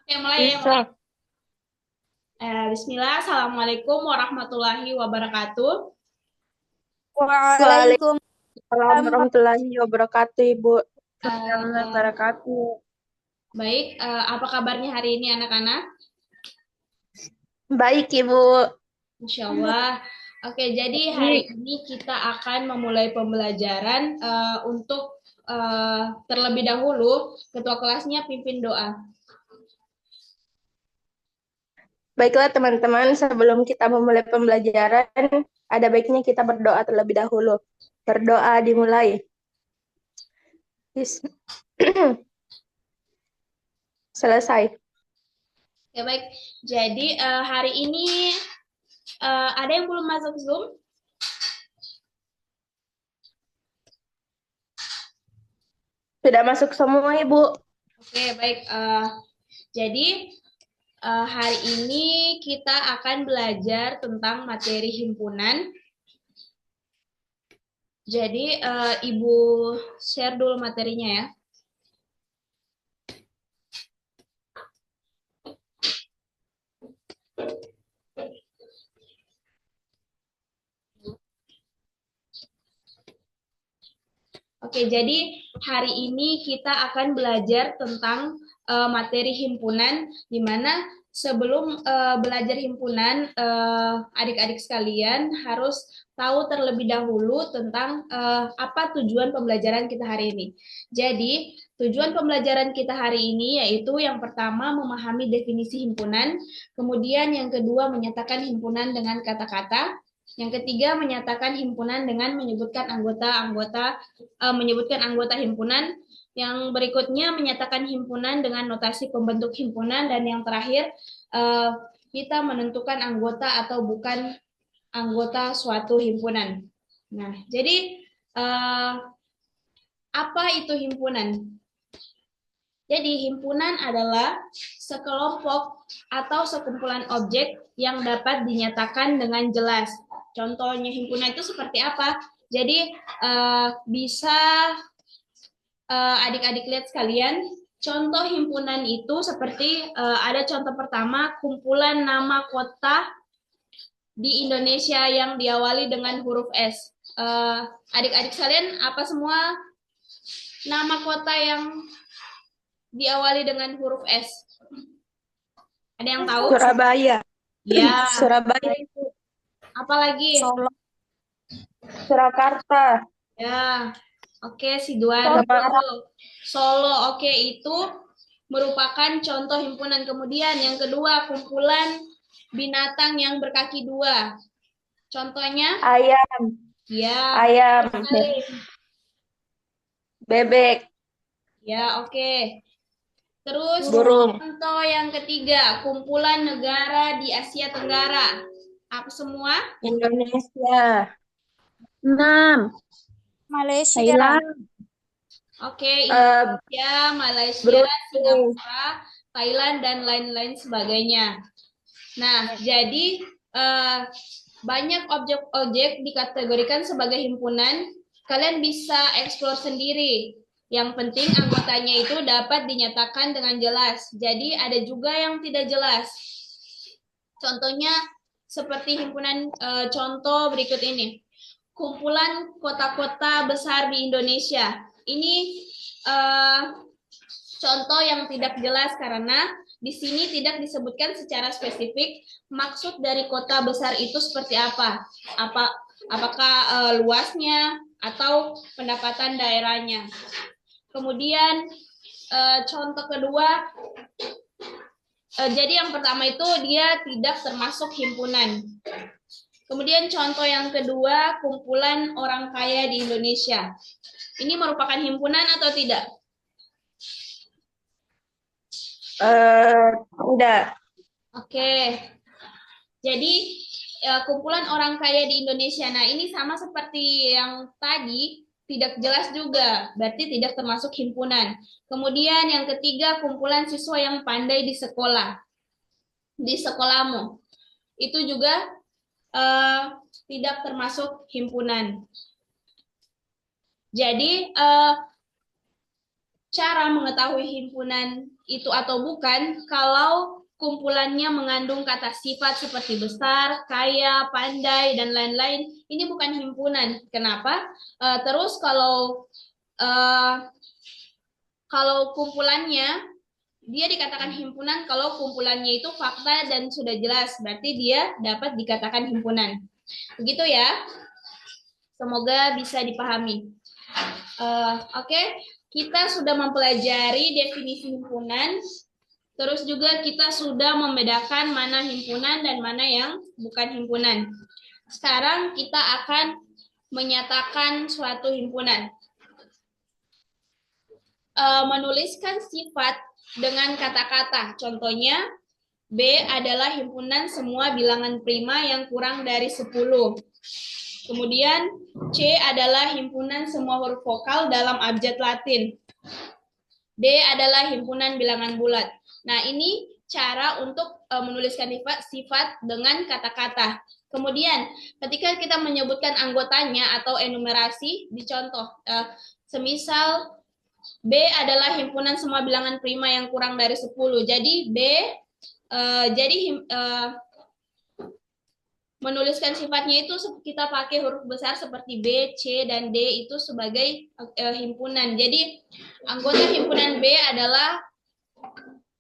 Oke, mulai ya, mulai. Bisa. Bismillah, Assalamualaikum warahmatullahi wabarakatuh. Waalaikumsalam Waalaikumsalam. warahmatullahi wabarakatuh, Ibu. Eh, Wabarakatuh. Baik, apa kabarnya hari ini anak-anak? Baik, Ibu. Masya Allah. Oke, jadi hari Baik. ini kita akan memulai pembelajaran untuk terlebih dahulu, ketua kelasnya pimpin doa. Baiklah, teman-teman, sebelum kita memulai pembelajaran, ada baiknya kita berdoa terlebih dahulu. Berdoa dimulai. Bis- Selesai. Oke, baik. Jadi hari ini ada yang belum masuk Zoom? Sudah masuk semua, Ibu. Oke, baik. Jadi hari ini kita akan belajar tentang materi himpunan. Jadi Ibu share dulu materinya ya. Oke, jadi hari ini kita akan belajar tentang materi himpunan, di mana sebelum belajar himpunan, adik-adik sekalian harus tahu terlebih dahulu tentang apa tujuan pembelajaran kita hari ini. Jadi, tujuan pembelajaran kita hari ini yaitu yang pertama memahami definisi himpunan, kemudian yang kedua menyatakan himpunan dengan kata-kata, yang ketiga menyatakan himpunan dengan menyebutkan anggota himpunan, yang berikutnya menyatakan himpunan dengan notasi pembentuk himpunan, dan yang terakhir eh, kita menentukan anggota atau bukan anggota suatu himpunan. Nah, jadi eh, apa itu himpunan? Jadi, himpunan adalah sekelompok atau sekumpulan objek yang dapat dinyatakan dengan jelas. Contohnya himpunan itu seperti apa? Jadi, bisa adik-adik lihat sekalian, contoh himpunan itu seperti ada contoh pertama, kumpulan nama kota di Indonesia yang diawali dengan huruf S. Adik-adik sekalian, apa semua nama kota yang diawali dengan huruf S? Ada yang tahu? Surabaya. Ya, Surabaya itu. apalagi? Solo. Surakarta. Ya, oke, Sidoarjo. Semarang. Solo, oke, itu merupakan contoh himpunan. Kemudian yang kedua, kumpulan binatang yang berkaki dua. Contohnya, Ayam. ya, Ayam. betul sekali. Bebek. Ya, oke. Terus, Burung. contoh yang ketiga, kumpulan negara di Asia Tenggara. Apa semua? Indonesia. 6. Malaysia, Thailand. Oke, eh Indonesia, Malaysia, Brunei. Singapura, Thailand, dan lain-lain sebagainya. Nah, jadi eh, banyak objek-objek dikategorikan sebagai himpunan. Kalian bisa eksplor sendiri. Yang penting anggotanya itu dapat dinyatakan dengan jelas. Jadi ada juga yang tidak jelas. Contohnya seperti himpunan contoh berikut ini. Kumpulan kota-kota besar di Indonesia. Ini eh, contoh yang tidak jelas karena di sini tidak disebutkan secara spesifik maksud dari kota besar itu seperti apa. Apakah luasnya atau pendapatan daerahnya. Kemudian contoh kedua, jadi yang pertama itu dia tidak termasuk himpunan. Kemudian contoh yang kedua, kumpulan orang kaya di Indonesia. Ini merupakan himpunan atau tidak? Enggak. Oke. Jadi kumpulan orang kaya di Indonesia. Nah, ini sama seperti yang tadi, tidak jelas juga, berarti tidak termasuk himpunan. Kemudian yang ketiga, kumpulan siswa yang pandai di sekolah, di sekolahmu. Itu juga eh, tidak termasuk himpunan. Jadi cara mengetahui himpunan itu atau bukan kalau kumpulannya mengandung kata sifat seperti besar, kaya, pandai, dan lain-lain. Ini bukan himpunan. Kenapa? Terus kalau kumpulannya, dia dikatakan himpunan kalau kumpulannya itu fakta dan sudah jelas. Berarti dia dapat dikatakan himpunan. Begitu ya. Semoga bisa dipahami. Oke, kita sudah mempelajari definisi himpunan. Terus juga kita sudah membedakan mana himpunan dan mana yang bukan himpunan. Sekarang kita akan menyatakan suatu himpunan. Menuliskan sifat dengan kata-kata. Contohnya, B adalah himpunan semua bilangan prima yang kurang dari 10. Kemudian, C adalah himpunan semua huruf vokal dalam abjad Latin. D adalah himpunan bilangan bulat. Nah, ini cara untuk menuliskan sifat dengan kata-kata. Kemudian, ketika kita menyebutkan anggotanya atau enumerasi, dicontoh. Semisal, B adalah himpunan semua bilangan prima yang kurang dari 10. Jadi, menuliskan sifatnya itu kita pakai huruf besar seperti B, C, dan D itu sebagai himpunan. Jadi, anggota himpunan B adalah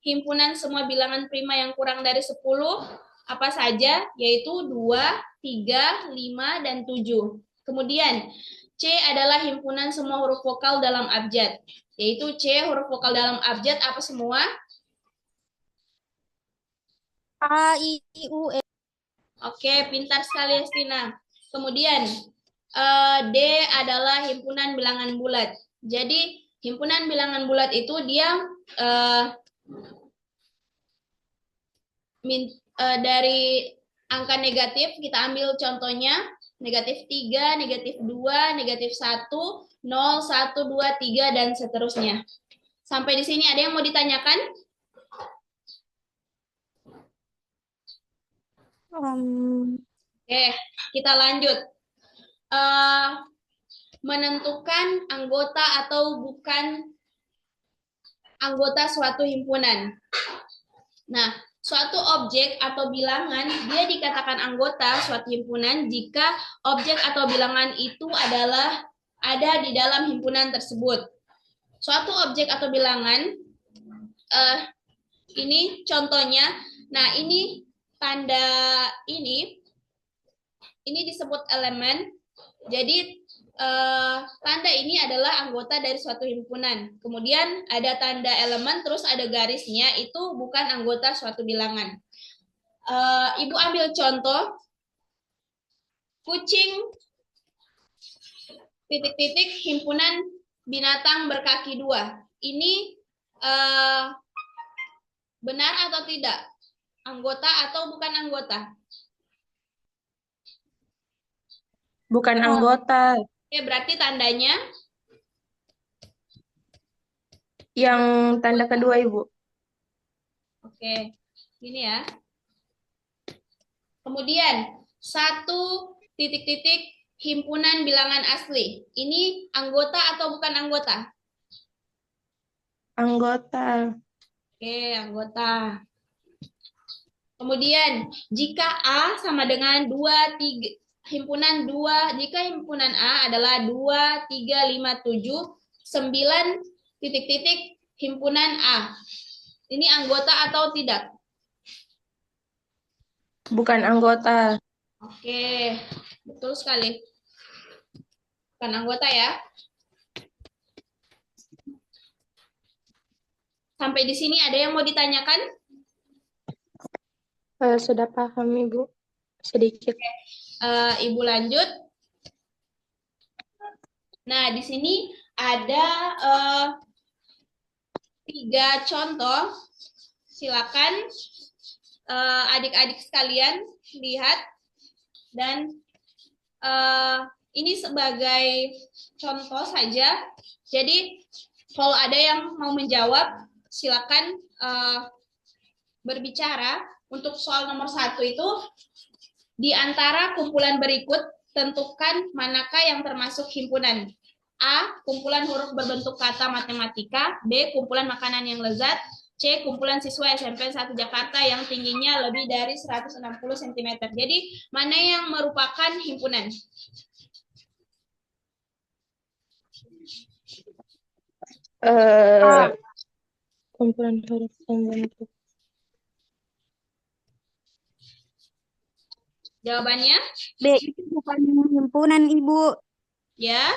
himpunan semua bilangan prima yang kurang dari 10, apa saja, yaitu 2, 3, 5, dan 7. Kemudian, C adalah himpunan semua huruf vokal dalam abjad, yaitu C huruf vokal dalam abjad apa semua? A, I, U, E. Oke, pintar sekali Estina. Kemudian, D adalah himpunan bilangan bulat. Jadi, himpunan bilangan bulat itu dia dari angka negatif, kita ambil contohnya, negatif 3, negatif 2, negatif 1, 0, 1, 2, 3, dan seterusnya. Sampai di sini ada yang mau ditanyakan? Oke, kita lanjut. Menentukan anggota atau bukan anggota suatu himpunan. Nah, suatu objek atau bilangan, dia dikatakan anggota suatu himpunan jika objek atau bilangan itu adalah ada di dalam himpunan tersebut. Suatu objek atau bilangan, ini contohnya, nah ini tanda ini disebut elemen. Jadi, tanda ini adalah anggota dari suatu himpunan. Kemudian ada tanda elemen, terus ada garisnya, itu bukan anggota suatu bilangan. Ibu ambil contoh, kucing, titik-titik, himpunan binatang berkaki 2. Ini benar atau tidak? Anggota atau bukan anggota? Bukan anggota. Oke, berarti tandanya Yang tanda kedua, Ibu. oke, ini ya. Kemudian, satu titik-titik himpunan bilangan asli. Ini anggota atau bukan anggota? Anggota. Oke, anggota. Kemudian, jika A sama dengan 2, 3, himpunan 2, jika himpunan A adalah 2, 3, 5, 7, 9 titik-titik himpunan A. Ini anggota atau tidak? Bukan anggota. Oke, betul sekali. Bukan anggota ya. Sampai di sini ada yang mau ditanyakan? Sudah paham, Ibu. Sedikit. Ibu lanjut. Nah, di sini ada 3 contoh. Silakan adik-adik sekalian lihat. Dan ini sebagai contoh saja. Jadi, kalau ada yang mau menjawab, silakan berbicara. Untuk soal nomor 1 itu, di antara kumpulan berikut, tentukan manakah yang termasuk himpunan. A. Kumpulan huruf berbentuk kata matematika. B. Kumpulan makanan yang lezat. C. Kumpulan siswa SMP 1 Jakarta yang tingginya lebih dari 160 cm. Jadi, mana yang merupakan himpunan? Kumpulan huruf pembentuk. Jawabannya? B itu bukan himpunan, Ibu. Ya.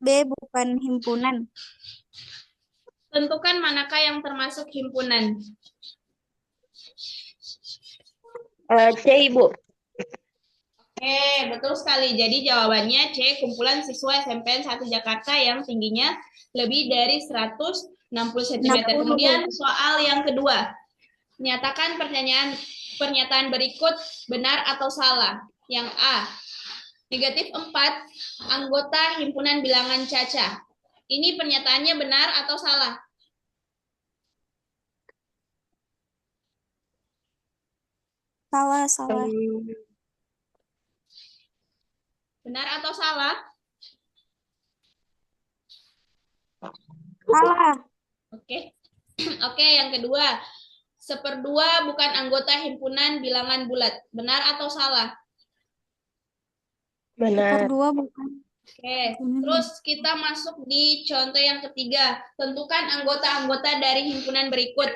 B bukan himpunan. Tentukan manakah yang termasuk himpunan. C, Ibu. Oke, betul sekali. Jadi jawabannya C, kumpulan siswa SMPN 1 Jakarta yang tingginya lebih dari 160 cm. Kemudian soal yang kedua. Nyatakan pernyataan berikut benar atau salah. Yang A, negatif 4 anggota himpunan bilangan Caca. Ini pernyataannya benar atau salah? Salah. Benar atau salah? Salah. Oke. Oke, yang kedua. 1/2 bukan anggota himpunan bilangan bulat. Benar atau salah? Benar. 1/2 bukan. Oke, terus kita masuk di contoh yang ketiga. Tentukan anggota-anggota dari himpunan berikut.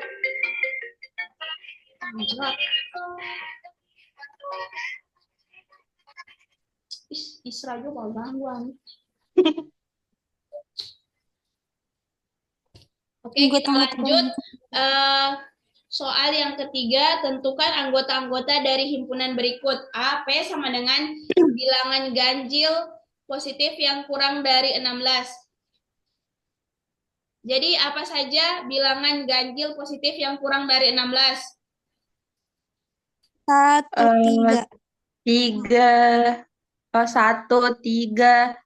Isra juga gangguan. Oke, kita lanjut. Soal yang ketiga, tentukan anggota-anggota dari himpunan berikut. A, P sama dengan bilangan ganjil positif yang kurang dari 16. Jadi, apa saja bilangan ganjil positif yang kurang dari 16? 1, 3. 3, 1, 3,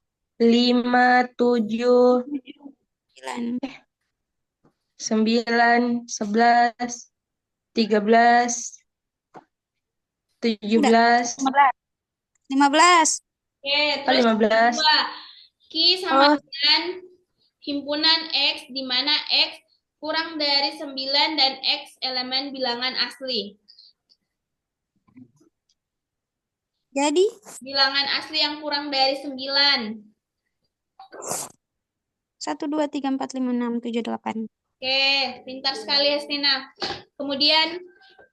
5, 7, 9, 11, 13, 17. 15. Oke, terus 15. kedua, Q sama dengan himpunan X, di mana X kurang dari 9 dan X elemen bilangan asli. Jadi? Bilangan asli yang kurang dari 9. 1, 2, 3, 4, 5, 6, 7, 8. Oke, pintar sekali Hestina. Kemudian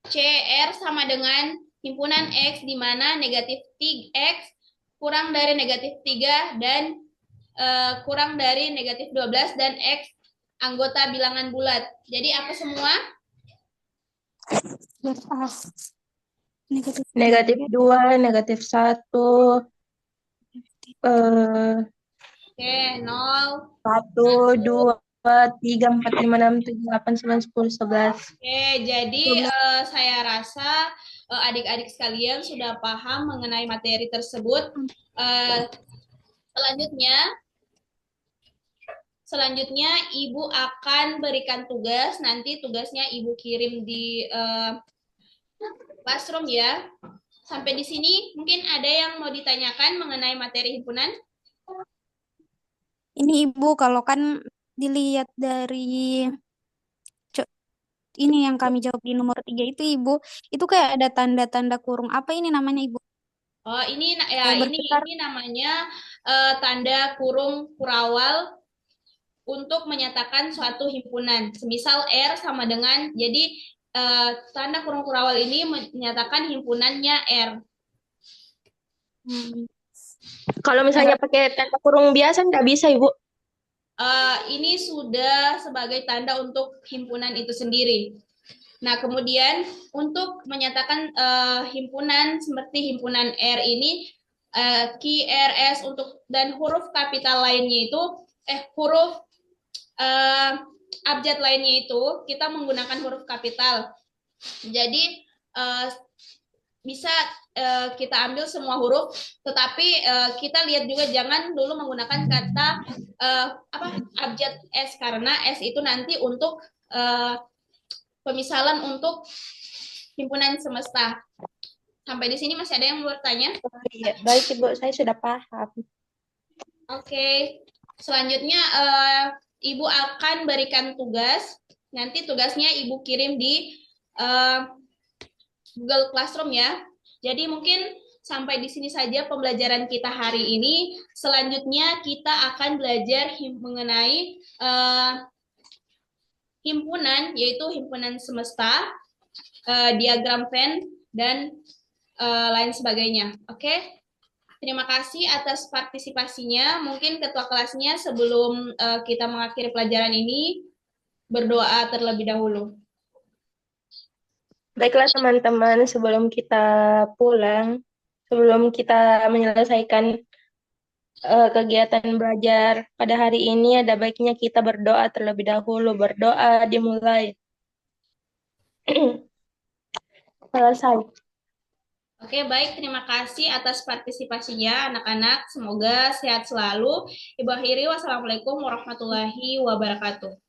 CR sama dengan himpunan X, di mana negatif 3X kurang dari negatif 3 dan kurang dari negatif 12 dan X anggota bilangan bulat. Jadi apa semua? Negatif 2, negatif 1. Oke, 0. 1, 2, 3, 4, 5, 6, 7, 8, 9, 10, 11. Oke, jadi saya rasa adik-adik sekalian sudah paham mengenai materi tersebut. Selanjutnya Ibu akan berikan tugas. Nanti tugasnya Ibu kirim di classroom ya. Sampai di sini mungkin ada yang mau ditanyakan mengenai materi himpunan? Ini Ibu, kalau kan dilihat dari ini yang kami jawab di nomor 3 itu Ibu, itu kayak ada tanda-tanda kurung. Apa ini namanya Ibu? Oh, ini ya ini namanya tanda kurung kurawal untuk menyatakan suatu himpunan. Semisal R sama dengan, jadi tanda kurung kurawal ini menyatakan himpunannya R. Kalau misalnya pakai tanda kurung biasa nggak bisa, Ibu? Ini sudah sebagai tanda untuk himpunan itu sendiri. Nah, kemudian untuk menyatakan himpunan seperti himpunan R ini, Q, R, S untuk dan huruf kapital lainnya itu, huruf abjad lainnya itu kita menggunakan huruf kapital. Jadi bisa kita ambil semua huruf, tetapi kita lihat juga jangan dulu menggunakan kata abjad S, karena S itu nanti untuk pemisalan untuk himpunan semesta. Sampai di sini masih ada yang mau bertanya? Iya, baik Ibu, saya sudah paham. Oke, selanjutnya Ibu akan berikan tugas. Nanti tugasnya Ibu kirim di eh, Google Classroom ya. Jadi mungkin sampai di sini saja pembelajaran kita hari ini. Selanjutnya kita akan belajar mengenai himpunan, yaitu himpunan semesta, diagram Venn, dan lain sebagainya. Oke? Terima kasih atas partisipasinya. Mungkin ketua kelasnya sebelum kita mengakhiri pelajaran ini berdoa terlebih dahulu. Baiklah teman-teman, sebelum kita pulang, sebelum kita menyelesaikan kegiatan belajar pada hari ini, ada baiknya kita berdoa terlebih dahulu. Berdoa dimulai. Selesai. Oke, baik. Terima kasih atas partisipasinya, anak-anak. Semoga sehat selalu. Ibu akhiri, wassalamualaikum warahmatullahi wabarakatuh.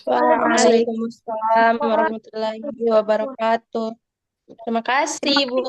Waalaikumsalam warahmatullahi wabarakatuh. Terima kasih, Bu.